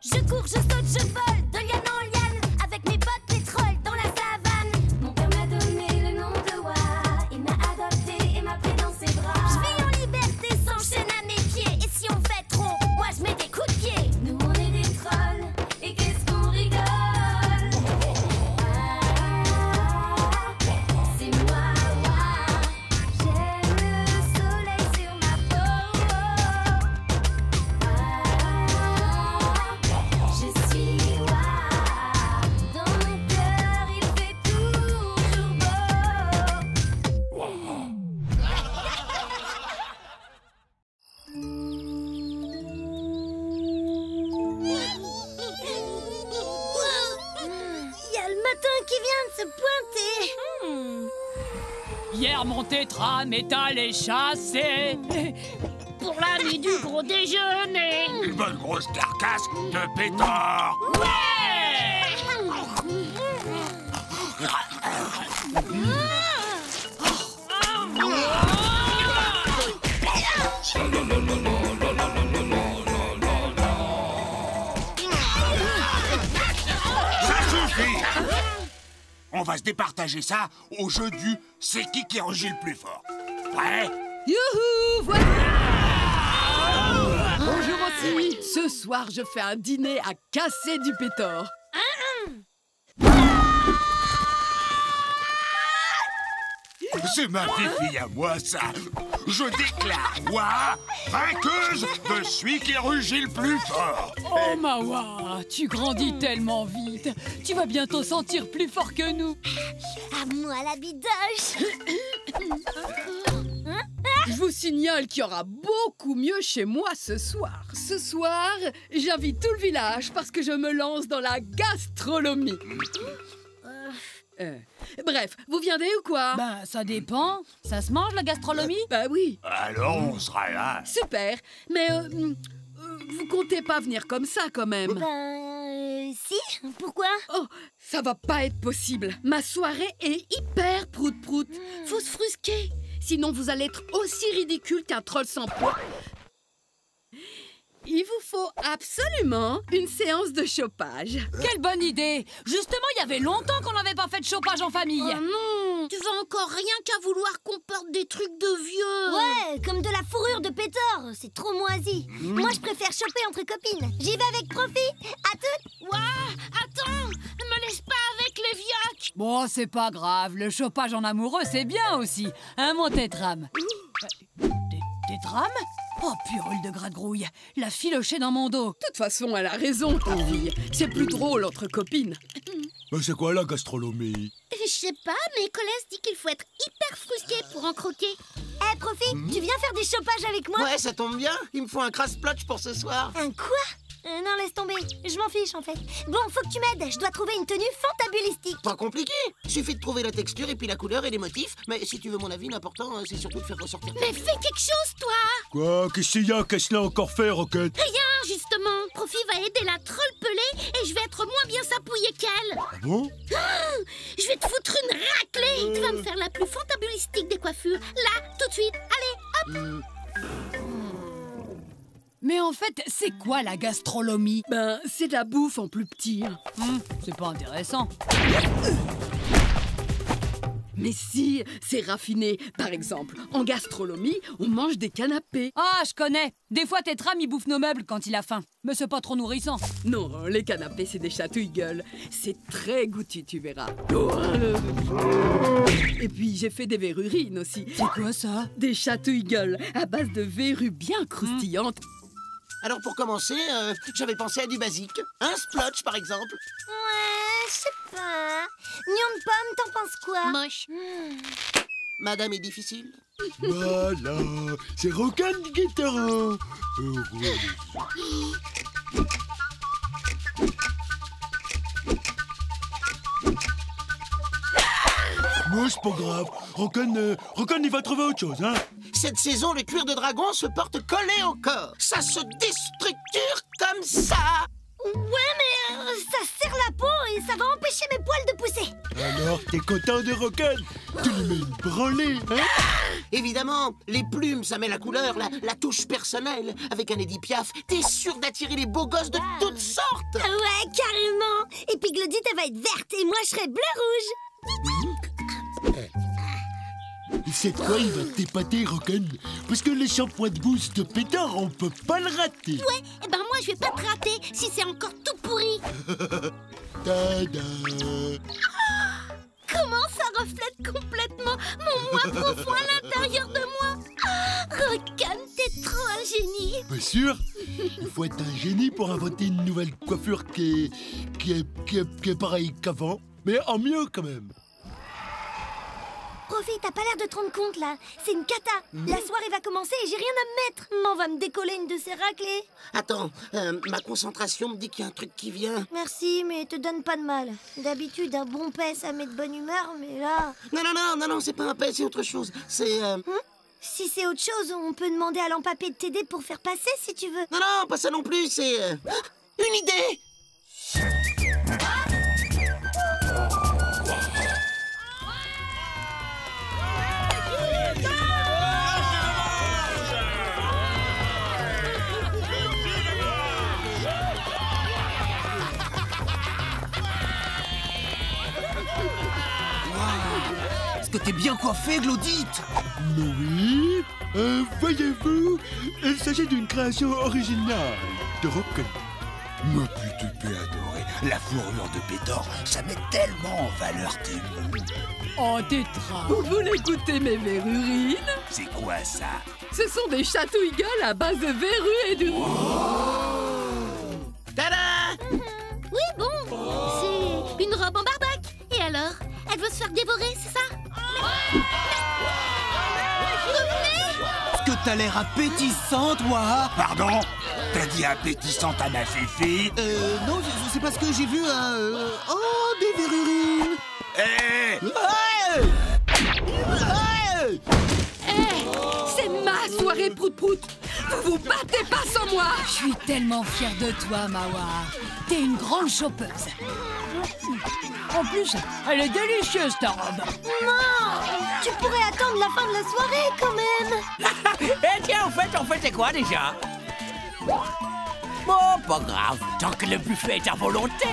Je cours, je saute, je vole, de liane en liane, avec mes bottes pétrole dans la savane. Mon père m'a donné le nom de Wa, il m'a adopté et m'a pris dans ses bras. Je vis en liberté sans chaîne à mes pieds, et si on fait trop, moi je mets des coups de pied. Nous on est des trolls, et qu'est-ce qu'on rigole. C'est moi, Wa, j'ai le soleil sur ma peau. Je suis Wa, dans mon cœur il fait toujours beau. Il y a le matin qui vient de se pointer. Hier, mon tétram est allé chasser pour la nuit du gros déjeuner. Une bonne grosse carcasse de pétard. Ça suffit. On va se départager ça au jeu du c'est qui rugit le plus fort. Prêt? Youhou, voilà! Bonjour aussi. Ce soir, je fais un dîner à casser du pétard. C'est ma fille à moi, ça. Je déclare Wa vainqueuse de celui qui rugit le plus fort. Oh Mawa, tu grandis tellement vite. Tu vas bientôt sentir plus fort que nous. À moi la bidoche. Je vous signale qu'il y aura beaucoup mieux chez moi ce soir. Ce soir, j'invite tout le village parce que je me lance dans la gastronomie. Bref, vous viendrez ou quoi? Ben, ça dépend. Ça se mange, la gastronomie? Bah oui. Alors on sera là. Super. Mais vous comptez pas venir comme ça quand même? Si, pourquoi? Oh, ça va pas être possible. Ma soirée est hyper prout-prout. Faut se frusquer. Sinon, vous allez être aussi ridicule qu'un troll sans poids. Il vous faut absolument une séance de chopage. Quelle bonne idée! Justement, il y avait longtemps qu'on n'avait pas fait de chopage en famille. Oh non, tu vas encore rien qu'à vouloir qu'on porte des trucs de vieux. Ouais, comme de la fourrure de pétard, c'est trop moisi. Moi, je préfère choper entre copines. J'y vais avec profit. À toutes. Ouah, attends, ne me laisse pas avec les vioques. Bon, c'est pas grave. Le chopage en amoureux, c'est bien aussi. Hein, mon tétram? Tétram? Oh, purule de gras-de-grouille. La filochée dans mon dos. De toute façon, elle a raison, ta fille. C'est plus drôle entre copines. C'est quoi la gastronomie? Je sais pas, mais Colès dit qu'il faut être hyper frusqué pour en croquer. Eh, Profit, tu viens faire des chopages avec moi? Ouais, ça tombe bien. Il me faut un crasse-plotch pour ce soir. Un quoi? Non, laisse tomber. Je m'en fiche, en fait. Bon, faut que tu m'aides. Je dois trouver une tenue fantabulistique. Pas compliqué. Suffit de trouver la texture et puis la couleur et les motifs. Mais si tu veux mon avis, l'important, c'est surtout de faire ressortir. Mais fais quelque chose, toi! Quoi? Qu'est-ce qu'il y a? Qu'est-ce qu'il a encore fait, Roquette? Rien, justement. Profit va aider la troll pelée et je vais être moins bien sapouillée qu'elle. Ah bon? Je vais te foutre une raclée. Tu vas me faire la plus fantabulistique des coiffures. Là, tout de suite. Allez, hop! Mais en fait, c'est quoi la gastronomie? Ben, c'est de la bouffe en plus petit. C'est pas intéressant. Mais si, c'est raffiné. Par exemple, en gastronomie, on mange des canapés. Ah, je connais. Des fois, tétram, il bouffe nos meubles quand il a faim. Mais c'est pas trop nourrissant. Non, les canapés, c'est des chatouilles-gueules. C'est très goûtu, tu verras. Et puis, j'ai fait des verrurines aussi. C'est quoi ça? Des chatouilles-gueules à base de verrues bien croustillantes. Alors pour commencer, j'avais pensé à du basique. Un splotch, par exemple. Ouais, je sais pas. Nion de pomme, t'en penses quoi? Moche. Madame est difficile. Voilà, c'est Roquette qui te rend heureuse. Moi, c'est pas grave. Roquette, il va trouver autre chose, hein. Cette saison, le cuir de dragon se porte collé au corps. Ça se déstructure comme ça. Ouais, mais ça serre la peau et ça va empêcher mes poils de pousser. Alors, t'es content de Rock'n? Tu lui mets une branlée, hein? Évidemment, les plumes, ça met la couleur, la touche personnelle. Avec un Edith Piaf, t'es sûr d'attirer les beaux gosses de toutes sortes. Ouais, carrément. Et puis Glodite, elle va être verte et moi, je serai bleu-rouge. Cette fois, il va t'épater, Rock'n. Parce que les shampoings de gousse de Pétard, on peut pas le rater. Ouais, et ben moi, je vais pas te rater si c'est encore tout pourri. Tada! Comment ça reflète complètement mon moi profond à l'intérieur de moi. Rock'n, t'es trop un génie. Pas sûr? Il faut être un génie pour inventer une nouvelle coiffure qui est pareille qu'avant, mais en mieux quand même. Profi, t'as pas l'air de te rendre compte là. C'est une cata. La soirée va commencer et j'ai rien à me mettre. M'en va me décoller une de ces raclées. Attends, ma concentration me dit qu'il y a un truc qui vient. Merci, mais te donne pas de mal. D'habitude, un bon paix, ça met de bonne humeur, mais là... Non, c'est pas un pet, c'est autre chose. C'est... Si c'est autre chose, on peut demander à l'Ampapé de t'aider pour faire passer si tu veux. Non, pas ça non plus, c'est... une idée! Est-ce que t'es bien coiffé, Glodite? Oui. Voyez-vous, il s'agit d'une création originale de Rock'n. Ma petite paix adorée, la fourrure de Pétard, ça met tellement en valeur tes mots. Oh, Tétra. Vous voulez goûter mes verrurines? C'est quoi ça? Ce sont des chatouilles gueules à base de verrues et de... Tada! Oui, bon. C'est une robe en barbac. Et alors? Elle veut se faire dévorer, c'est ça? Est-ce que t'as l'air appétissante, Waha? Pardon? T'as dit appétissante à ma féfé? Non, je sais pas ce que j'ai vu. Oh, des verrurines! Hé! C'est ma soirée prout-prout. Vous vous battez pas sans moi. Je suis tellement fière de toi, Mawa. T'es une grande chopeuse. En plus, elle est délicieuse, ta robe. Non! Tu pourrais attendre la fin de la soirée, quand même. Eh tiens, en fait, c'est quoi déjà? Bon, pas grave, tant que le buffet est à volonté,